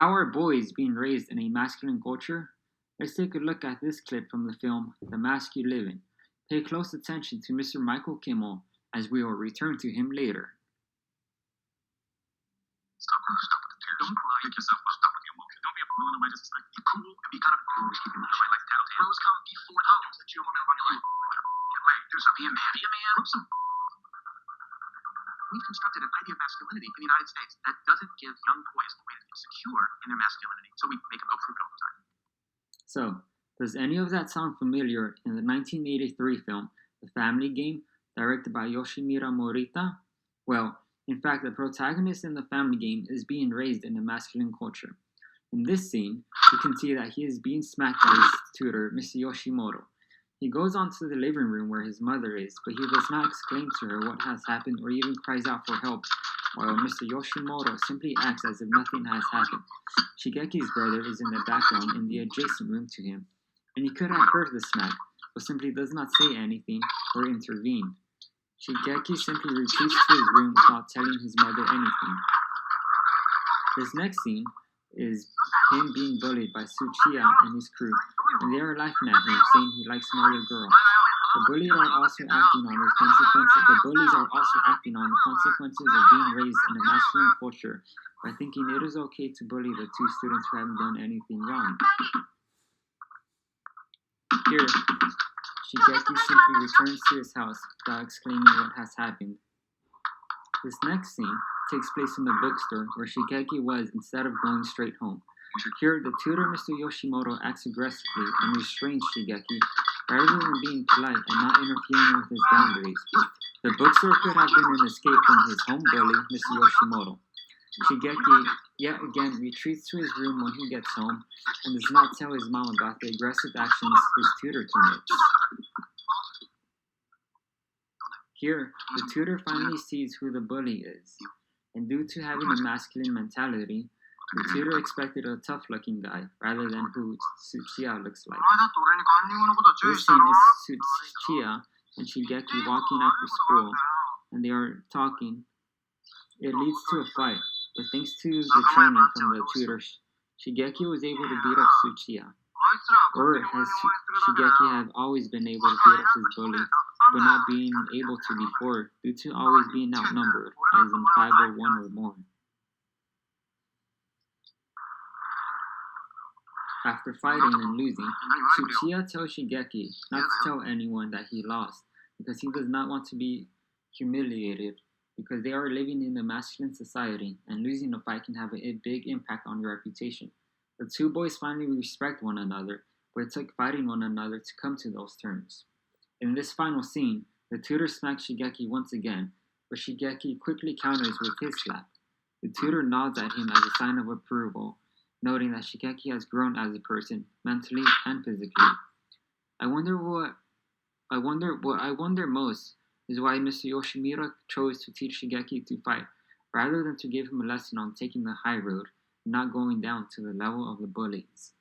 How are boys being raised in a masculine culture? Let's take a look at this clip from the film The Mask You Live In. Pay close attention to Mr. Michael Kimmel as we will return to him later. Stop with the tears. Don't cry. Pick yourself up. Stop with the emotion. Don't be a fool. Nobody just expect you cool and be kind of cool. Just keep your mind like tattletale. Bros come before hoes. That you woman run your life. Get laid. Do something. Be a man. Be a man. Prove some. We've constructed an idea of masculinity in the United States that doesn't give young boys a way to feel secure in their masculinity. So we make them go fruit all the time. So, does any of that sound familiar in the 1983 film The Family Game, directed by Yoshimura Morita? Well, in fact, the protagonist in The Family Game is being raised in a masculine culture. In this scene, you can see that he is being smacked by his tutor, Mr. Yoshimoto. He goes on to the living room where his mother is, but he does not exclaim to her what has happened or even cries out for help, while Mr. Yoshimoto simply acts as if nothing has happened. Shigeki's brother is in the background in the adjacent room to him, and he could have heard the smack, but simply does not say anything or intervene. Shigeki simply retreats to his room without telling his mother anything. This next scene is him being bullied by Tsuchiya and his crew, and they are laughing at him, saying he likes another girl. The bullies are also acting on the consequences of being raised in a masculine culture by thinking it is okay to bully the two students who haven't done anything wrong. Here, Shigeki simply returns to his house without exclaiming what has happened. This next scene takes place in the bookstore where Shigeki was instead of going straight home. Here, the tutor, Mr. Yoshimoto, acts aggressively and restrains Shigeki rather than being polite and not interfering with his boundaries. The bookstore could have been an escape from his home bully, Mr. Yoshimoto. Shigeki yet again retreats to his room when he gets home and does not tell his mom about the aggressive actions his tutor commits. Here, the tutor finally sees who the bully is, and due to having a masculine mentality, the tutor expected a tough-looking guy rather than who Tsuchiya looks like. This scene is Tsuchiya and Shigeki walking after school, and they are talking. It leads to a fight, but thanks to the training from the tutor, Shigeki was able to beat up Tsuchiya. Or has Shigeki have always been able to beat up his bully, but not being able to before due to always being outnumbered, as in 501 or more. After fighting and losing, Tsuchiya tells Shigeki not to tell anyone that he lost, because he does not want to be humiliated, because they are living in a masculine society, and losing a fight can have a big impact on your reputation. The two boys finally respect one another, but it took fighting one another to come to those terms. In this final scene, the tutor smacks Shigeki once again, but Shigeki quickly counters with his slap. The tutor nods at him as a sign of approval, noting that Shigeki has grown as a person, mentally and physically. What I wonder most is why Mr. Yoshimura chose to teach Shigeki to fight, rather than to give him a lesson on taking the high road and not going down to the level of the bullies.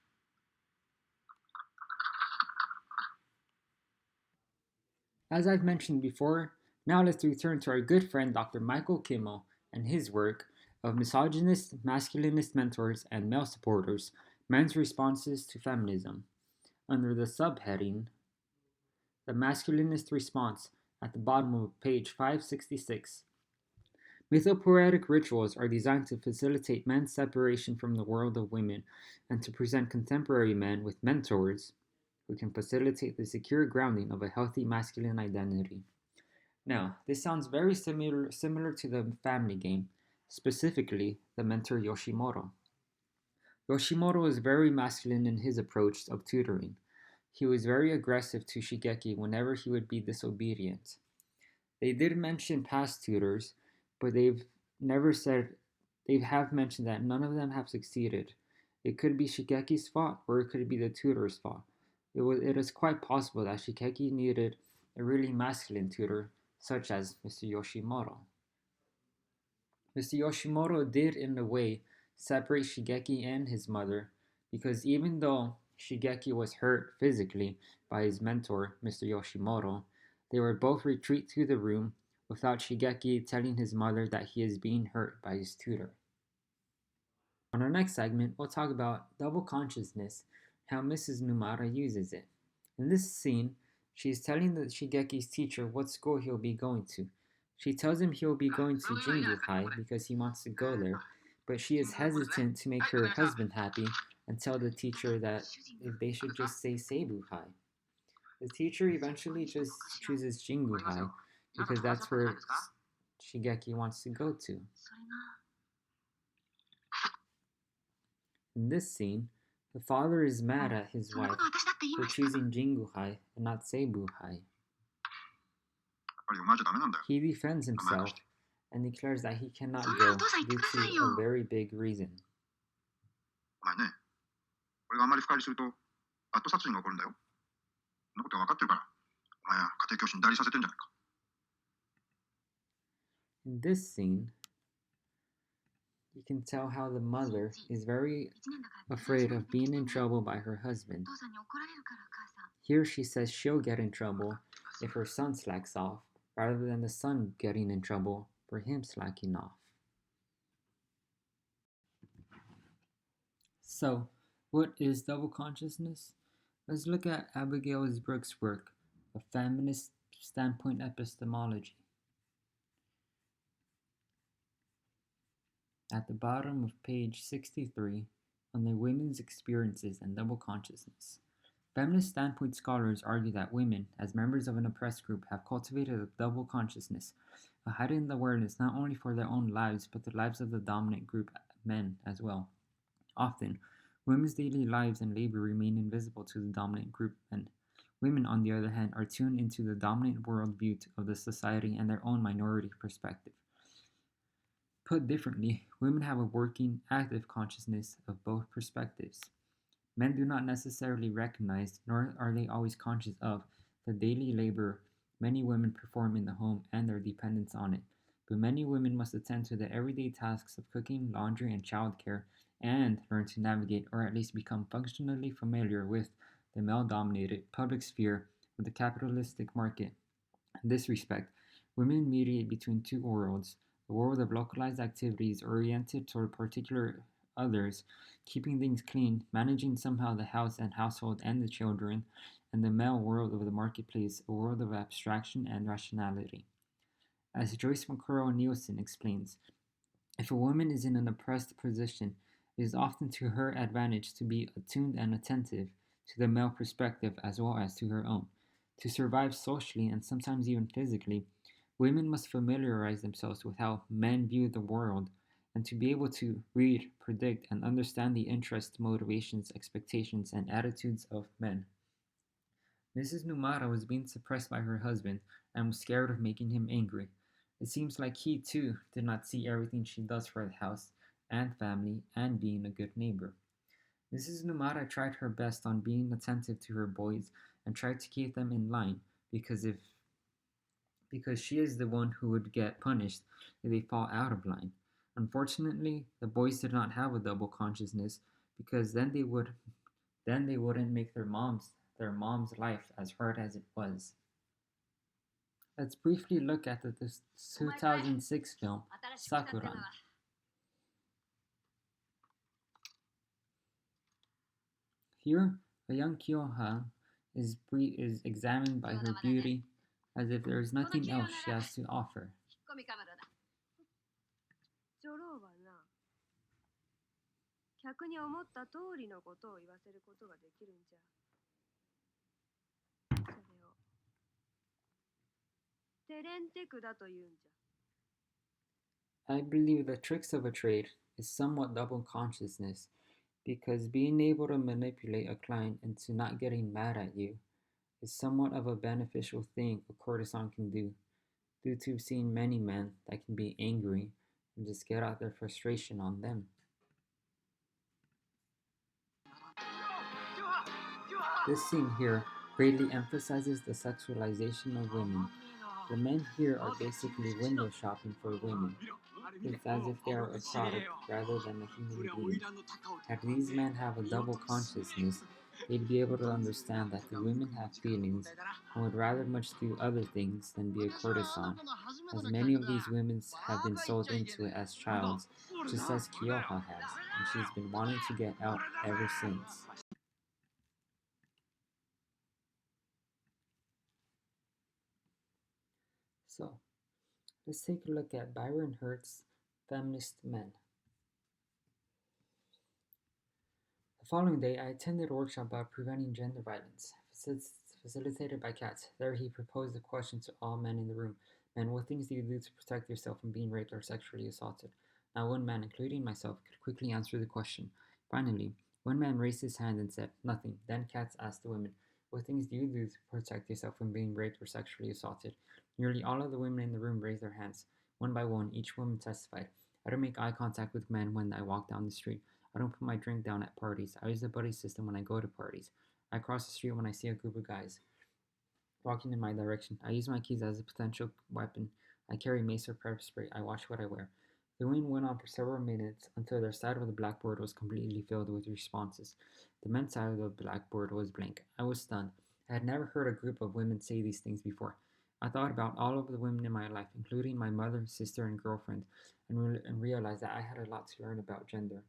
As I've mentioned before, now let's return to our good friend Dr. Michael Kimmel and his work of Misogynist, Masculinist Mentors, and Male Supporters, Men's Responses to Feminism, under the subheading, The Masculinist Response, at the bottom of page 566. Mythopoetic rituals are designed to facilitate men's separation from the world of women and to present contemporary men with mentors who can facilitate the secure grounding of a healthy masculine identity. Now, this sounds very similar to the Family Game, specifically the mentor Yoshimoto. Yoshimoto was very masculine in his approach of tutoring. He was very aggressive to Shigeki whenever he would be disobedient. They did mention past tutors, but they have mentioned that none of them have succeeded. It could be Shigeki's fault, or it could be the tutor's fault. It is quite possible that Shigeki needed a really masculine tutor, such as Mr. Yoshimoto. Mr. Yoshimoto did, in a way, separate Shigeki and his mother, because even though Shigeki was hurt physically by his mentor, Mr. Yoshimoto, they would both retreat to the room without Shigeki telling his mother that he is being hurt by his tutor. On our next segment, we'll talk about double consciousness, how Mrs. Numara uses it. In this scene, she is telling the Shigeki's teacher what school he'll be going to. She tells him he'll be going to Jingu High because he wants to go there, but she is hesitant to make her husband happy and tell the teacher that if they should just say Seibu High. The teacher eventually just chooses Jingu High because that's where Shigeki wants to go to. In this scene, the father is mad at his wife for choosing Jingu High and not Seibu High. He defends himself and declares that he cannot go due to a very big reason. お前ね、俺があんまり深入りすると、バッド殺人が起こるんだよ。そんなことは分かってるから、お前は家庭教師に代理させてんじゃないか。In this scene, you can tell how the mother is very afraid of being in trouble by her husband. Here she says she'll get in trouble if her son slacks off, rather than the son getting in trouble for him slacking off. So, what is double consciousness? Let's look at Abigail Brooks' work, A Feminist Standpoint Epistemology. At the bottom of page 63, on the women's experiences and double consciousness. Feminist standpoint scholars argue that women, as members of an oppressed group, have cultivated a double consciousness, a heightened awareness not only for their own lives, but the lives of the dominant group, men, as well. Often, women's daily lives and labor remain invisible to the dominant group men. Women, on the other hand, are tuned into the dominant worldview of the society and their own minority perspective. Put differently, women have a working, active consciousness of both perspectives. Men do not necessarily recognize, nor are they always conscious of, the daily labor many women perform in the home and their dependence on it. But many women must attend to the everyday tasks of cooking, laundry, and childcare, and learn to navigate or at least become functionally familiar with the male-dominated public sphere of the capitalistic market. In this respect, women mediate between two worlds, the world of localized activities oriented toward particular others, keeping things clean, managing somehow the house and household and the children, and the male world of the marketplace, a world of abstraction and rationality. As Joyce McCurrow Nielsen explains, if a woman is in an oppressed position, it is often to her advantage to be attuned and attentive to the male perspective as well as to her own. To survive socially and sometimes even physically, women must familiarize themselves with how men view the world, and to be able to read, predict, and understand the interests, motivations, expectations, and attitudes of men. Mrs. Numara was being suppressed by her husband and was scared of making him angry. It seems like he, too, did not see everything she does for the house and family and being a good neighbor. Mrs. Numara tried her best on being attentive to her boys and tried to keep them in line because she is the one who would get punished if they fall out of line. Unfortunately, the boys did not have a double consciousness because then they wouldn't make their mom's life as hard as it was. Let's briefly look at the 2006 film Sakuran. Here, a young Kyoha is examined by her beauty as if there is nothing else she has to offer. I believe the tricks of a trade is somewhat double consciousness, because being able to manipulate a client into not getting mad at you is somewhat of a beneficial thing a courtesan can do, due to seeing many men that can be angry and just get out their frustration on them. This scene here greatly emphasizes the sexualization of women. The men here are basically window shopping for women. It's as if they are a product rather than a human being. And these men have a double consciousness they'd be able to understand that the women have feelings and would rather much do other things than be a courtesan, as many of these women have been sold into it as childs, just as Kyoha has, and she's been wanting to get out ever since. So, let's take a look at Byron Hurt's Feminist Men. The following day, I attended a workshop about preventing gender violence, facilitated by Katz. There, he proposed a question to all men in the room: Men, what things do you do to protect yourself from being raped or sexually assaulted? Not one man, including myself, could quickly answer the question. Finally, one man raised his hand and said, Nothing. Then Katz asked the women, What things do you do to protect yourself from being raped or sexually assaulted? Nearly all of the women in the room raised their hands. One by one, each woman testified. I don't make eye contact with men when I walk down the street. I don't put my drink down at parties. I use the buddy system when I go to parties. I cross the street when I see a group of guys walking in my direction. I use my keys as a potential weapon. I carry mace or pepper spray. I watch what I wear. The wind went on for several minutes until their side of the blackboard was completely filled with responses. The men's side of the blackboard was blank. I was stunned. I had never heard a group of women say these things before. I thought about all of the women in my life, including my mother, sister, and girlfriend, and realized that I had a lot to learn about gender.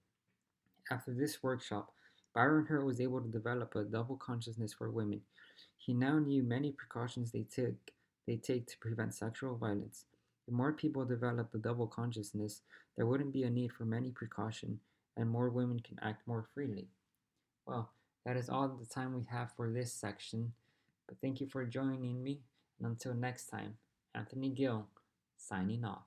After this workshop, Byron Hurt was able to develop a double consciousness for women. He now knew many precautions they take to prevent sexual violence. If more people develop a double consciousness, there wouldn't be a need for many precaution, and more women can act more freely. Well, that is all the time we have for this section, but thank you for joining me, and until next time, Anthony Gill, signing off.